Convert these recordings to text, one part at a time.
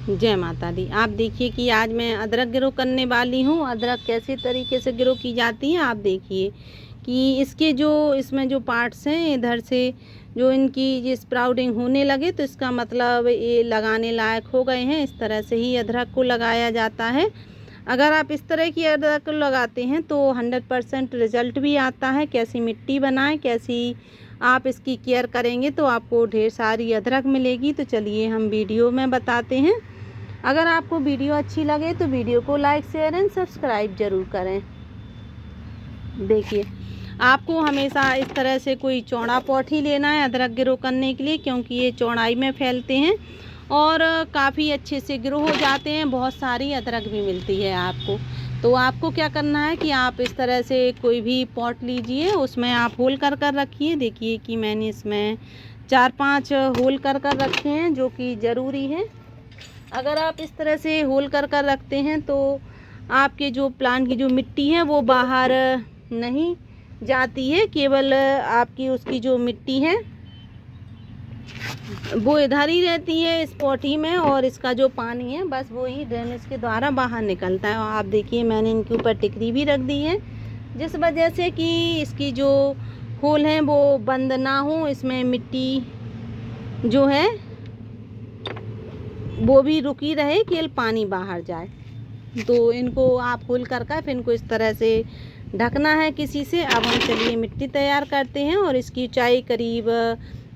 जय माता दी। आप देखिए कि आज मैं अदरक ग्रो करने वाली हूँ। अदरक कैसे तरीके से ग्रो की जाती है, आप देखिए कि इसके जो इसमें जो पार्ट्स हैं, इधर से जो इनकी ये स्प्राउटिंग होने लगे तो इसका मतलब ये लगाने लायक हो गए हैं। इस तरह से ही अदरक को लगाया जाता है। अगर आप इस तरह की अदरक को लगाते हैं तो 100% रिज़ल्ट भी आता है। कैसी मिट्टी बनाएं, कैसी आप इसकी केयर करेंगे तो आपको ढेर सारी अदरक मिलेगी। तो चलिए हम वीडियो में बताते हैं। अगर आपको वीडियो अच्छी लगे तो वीडियो को लाइक शेयर एंड सब्सक्राइब ज़रूर करें। देखिए, आपको हमेशा इस तरह से कोई चौड़ा पॉट ही लेना है अदरक ग्रो करने के लिए, क्योंकि ये चौड़ाई में फैलते हैं और काफ़ी अच्छे से ग्रो हो जाते हैं। बहुत सारी अदरक भी मिलती है आपको। तो आपको क्या करना है कि आप इस तरह से कोई भी पॉट लीजिए, उसमें आप होल कर कर रखिए। देखिए कि मैंने इसमें 4-5 होल कर कर रखे हैं, जो कि ज़रूरी है। अगर आप इस तरह से होल कर कर रखते हैं तो आपके जो प्लांट की जो मिट्टी है वो बाहर नहीं जाती है, केवल आपकी उसकी जो मिट्टी है वो इधर ही रहती है इस पॉटी में, और इसका जो पानी है बस वो ही ड्रेनेज के द्वारा बाहर निकलता है। और आप देखिए मैंने इनके ऊपर टिकरी भी रख दी है, जिस वजह से कि इसकी जो होल हैं वो बंद ना हो, इसमें मिट्टी जो है वो भी रुकी रहे, केवल पानी बाहर जाए। तो इनको आप होल कर फिर इनको इस तरह से ढकना है किसी से। अब हम चलिए मिट्टी तैयार करते हैं, और इसकी ऊंचाई करीब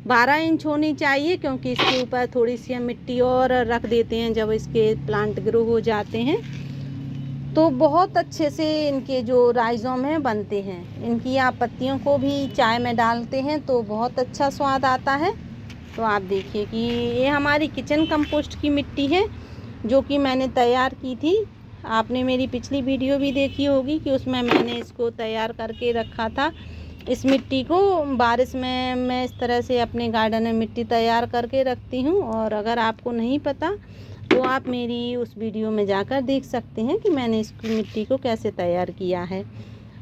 12 इंच होनी चाहिए, क्योंकि इसके ऊपर थोड़ी सी हम मिट्टी और रख देते हैं जब इसके प्लांट ग्रो हो जाते हैं तो बहुत अच्छे से इनके जो राइजोम हैं बनते हैं। इनकी आप पत्तियों को भी चाय में डालते हैं तो बहुत अच्छा स्वाद आता है। तो आप देखिए कि ये हमारी किचन कंपोस्ट की मिट्टी है, जो कि मैंने तैयार की थी। आपने मेरी पिछली वीडियो भी देखी होगी कि उसमें मैंने इसको तैयार करके रखा था। इस मिट्टी को बारिश में मैं इस तरह से अपने गार्डन में मिट्टी तैयार करके रखती हूँ, और अगर आपको नहीं पता तो आप मेरी उस वीडियो में जाकर देख सकते हैं कि मैंने इस मिट्टी को कैसे तैयार किया है।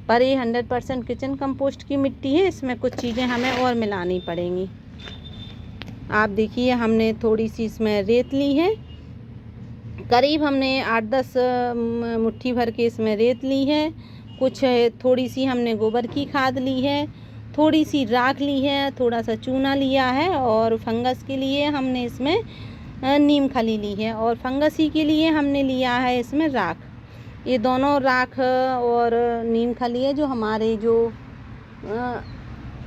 पर ये 100% किचन कंपोस्ट की मिट्टी है, इसमें कुछ चीज़ें हमें और मिलानी पड़ेंगी। आप देखिए हमने थोड़ी सी इसमें रेत ली है, करीब हमने 8-10 मुट्ठी भर के इसमें रेत ली है। कुछ थोड़ी सी हमने गोबर की खाद ली है, थोड़ी सी राख ली है, थोड़ा सा चूना लिया है, और फंगस के लिए हमने इसमें नीम खली ली है, और फंगसी के लिए हमने लिया है इसमें राख। ये दोनों राख और नीम खली है जो हमारे जो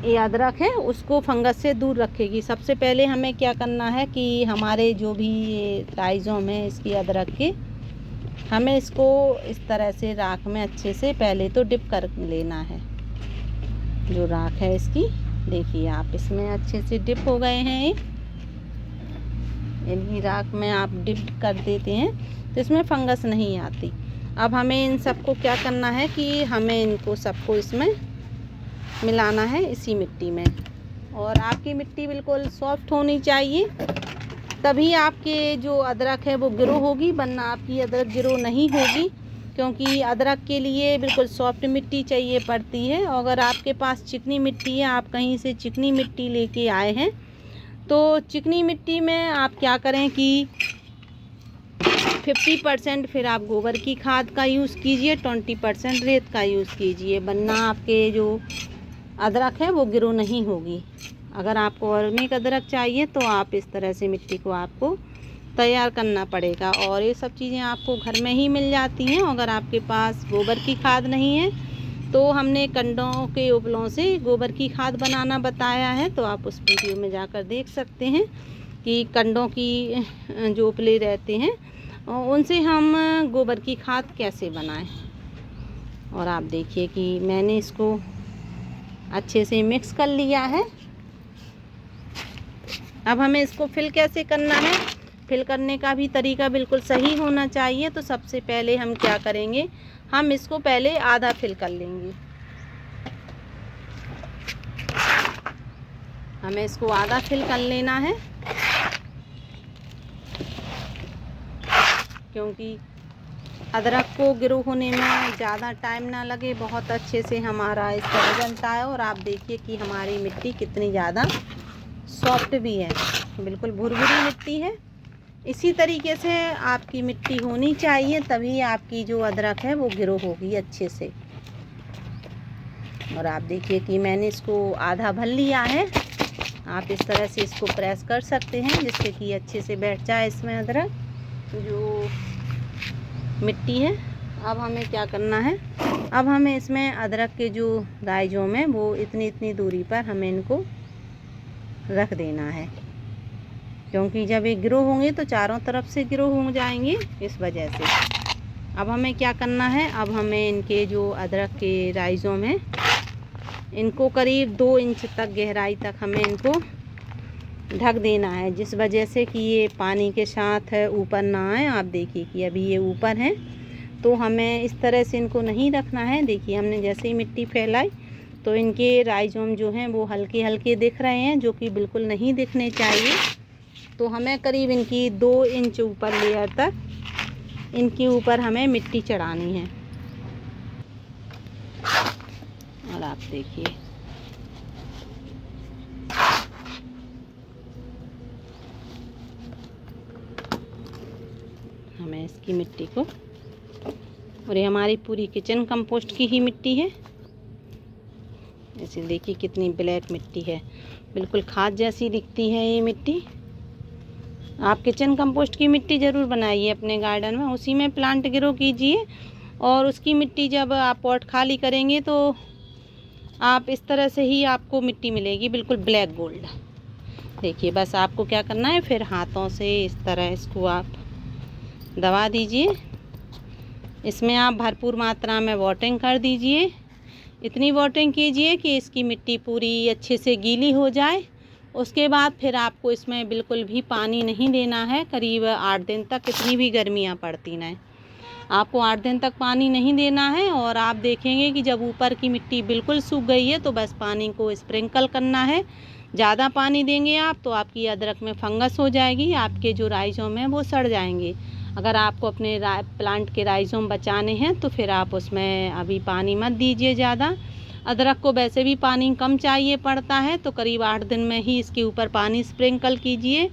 ये अदरक है उसको फंगस से दूर रखेगी। सबसे पहले हमें क्या करना है कि हमारे जो भी ये राइजोम है इसकी अदरक के, हमें इसको इस तरह से राख में अच्छे से पहले तो डिप कर लेना है। जो राख है इसकी देखिए आप इसमें अच्छे से डिप हो गए हैं। इनकी राख में आप डिप कर देते हैं तो इसमें फंगस नहीं आती। अब हमें इन सबको क्या करना है कि हमें इनको सबको इसमें मिलाना है इसी मिट्टी में, और आपकी मिट्टी बिल्कुल सॉफ्ट होनी चाहिए, तभी आपके जो अदरक है वो ग्रो होगी, वरना आपकी अदरक ग्रो नहीं होगी। क्योंकि अदरक के लिए बिल्कुल सॉफ्ट मिट्टी चाहिए पड़ती है। और अगर आपके पास चिकनी मिट्टी है, आप कहीं से चिकनी मिट्टी लेके आए हैं, तो चिकनी मिट्टी में आप क्या करें कि 50% फिर आप गोबर की खाद का यूज़ कीजिए, 20% रेत का यूज़ कीजिए, वरना आपके जो अदरक है वो ग्रो नहीं होगी। अगर आपको ऑर्गेनिक अदरक चाहिए तो आप इस तरह से मिट्टी को आपको तैयार करना पड़ेगा, और ये सब चीज़ें आपको घर में ही मिल जाती हैं। अगर आपके पास गोबर की खाद नहीं है तो हमने कंडों के उपलों से गोबर की खाद बनाना बताया है, तो आप उस वीडियो में जाकर देख सकते हैं कि कंडों की जो उपले रहते हैं उनसे हम गोबर की खाद कैसे बनाएं। और आप देखिए कि मैंने इसको अच्छे से मिक्स कर लिया है। अब हमें इसको फिल कैसे करना है, फिल करने का भी तरीका बिल्कुल सही होना चाहिए। तो सबसे पहले हम क्या करेंगे, हम इसको पहले आधा फिल कर लेंगे। हमें इसको आधा फिल कर लेना है, क्योंकि अदरक को ग्रो होने में ज़्यादा टाइम ना लगे, बहुत अच्छे से हमारा इसका बनता है। और आप देखिए कि हमारी मिट्टी कितनी ज़्यादा सॉफ्ट भी है, बिल्कुल भुरभुरी मिट्टी है। इसी तरीके से आपकी मिट्टी होनी चाहिए, तभी आपकी जो अदरक है वो ग्रो होगी अच्छे से। और आप देखिए कि मैंने इसको आधा भर लिया है। आप इस तरह से इसको प्रेस कर सकते हैं जिससे कि अच्छे से बैठ जाए इसमें अदरक जो मिट्टी है। अब हमें क्या करना है, अब हमें इसमें अदरक के जो राइजोम है वो इतनी इतनी दूरी पर हमें इनको रख देना है, क्योंकि जब ये ग्रो होंगे तो चारों तरफ से ग्रो हो जाएंगे, इस वजह से। अब हमें क्या करना है, अब हमें इनके जो अदरक के राइजोम हैं इनको करीब 2 इंच तक गहराई तक हमें इनको ढक देना है, जिस वजह से कि ये पानी के साथ ऊपर ना आए। आप देखिए कि अभी ये ऊपर हैं, तो हमें इस तरह से इनको नहीं रखना है। देखिए हमने जैसे ही मिट्टी फैलाई तो इनके राइजोम जो हैं वो हल्के हल्के दिख रहे हैं, जो कि बिल्कुल नहीं दिखने चाहिए। तो हमें करीब इनकी 2 इंच ऊपर लेयर तक इनके ऊपर हमें मिट्टी चढ़ानी है। और आप देखिए हमें इसकी मिट्टी को, और ये हमारी पूरी किचन कंपोस्ट की ही मिट्टी है। ऐसे देखिए कितनी ब्लैक मिट्टी है, बिल्कुल खाद जैसी दिखती है ये मिट्टी। आप किचन कंपोस्ट की मिट्टी ज़रूर बनाइए अपने गार्डन में, उसी में प्लांट ग्रो कीजिए। और उसकी मिट्टी जब आप पॉट खाली करेंगे तो आप इस तरह से ही आपको मिट्टी मिलेगी, बिल्कुल ब्लैक गोल्ड। देखिए बस आपको क्या करना है, फिर हाथों से इस तरह इसको आप दबा दीजिए। इसमें आप भरपूर मात्रा में वाटरिंग कर दीजिए। इतनी वाटरिंग कीजिए कि इसकी मिट्टी पूरी अच्छे से गीली हो जाए। उसके बाद फिर आपको इसमें बिल्कुल भी पानी नहीं देना है, करीब 8 दिन तक, कितनी भी गर्मियाँ पड़ती ना, आपको 8 दिन तक पानी नहीं देना है। और आप देखेंगे कि जब ऊपर की मिट्टी बिल्कुल सूख गई है तो बस पानी को स्प्रिंकल करना है। ज़्यादा पानी देंगे आप तो आपकी अदरक में फंगस हो जाएगी, आपके जो राइजोम हैं वो सड़ जाएंगे। अगर आपको अपने प्लांट के राइजोम बचाने हैं तो फिर आप उसमें अभी पानी मत दीजिए ज़्यादा। अदरक को वैसे भी पानी कम चाहिए पड़ता है, तो करीब 8 दिन में ही इसके ऊपर पानी स्प्रिंकल कीजिए।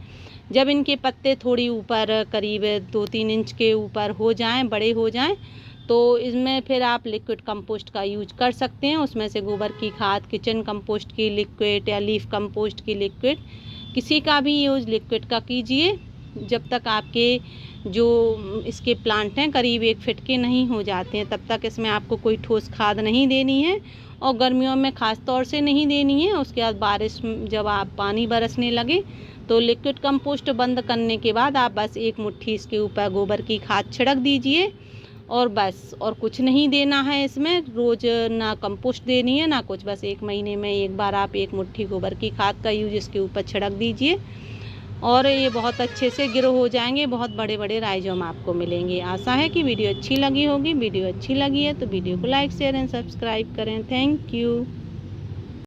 जब इनके पत्ते थोड़ी ऊपर करीब 2-3 इंच के ऊपर हो जाएं, बड़े हो जाएं, तो इसमें फिर आप लिक्विड कंपोस्ट का यूज कर सकते हैं। उसमें से गोबर की खाद, किचन कंपोस्ट की लिक्विड या लीफ कंपोस्ट की लिक्विड, किसी का भी यूज लिक्विड का कीजिए। जब तक आपके जो इसके प्लांट हैं करीब 1 फीट के नहीं हो जाते हैं, तब तक इसमें आपको कोई ठोस खाद नहीं देनी है, और गर्मियों में ख़ास तौर से नहीं देनी है। उसके बाद बारिश जब आप पानी बरसने लगे तो लिक्विड कंपोस्ट बंद करने के बाद आप बस 1 मुट्ठी इसके ऊपर गोबर की खाद छिड़क दीजिए, और बस और कुछ नहीं देना है इसमें। रोज़ ना कंपोस्ट देनी है ना कुछ, बस 1 महीने में 1 बार आप 1 मुट्ठी गोबर की खाद का यूज इसके ऊपर छिड़क दीजिए, और ये बहुत अच्छे से ग्रो हो जाएंगे। बहुत बड़े बड़े राइजोम आपको मिलेंगे। आशा है कि वीडियो अच्छी लगी होगी। वीडियो अच्छी लगी है तो वीडियो को लाइक, शेयर एंड सब्सक्राइब करें। Thank you.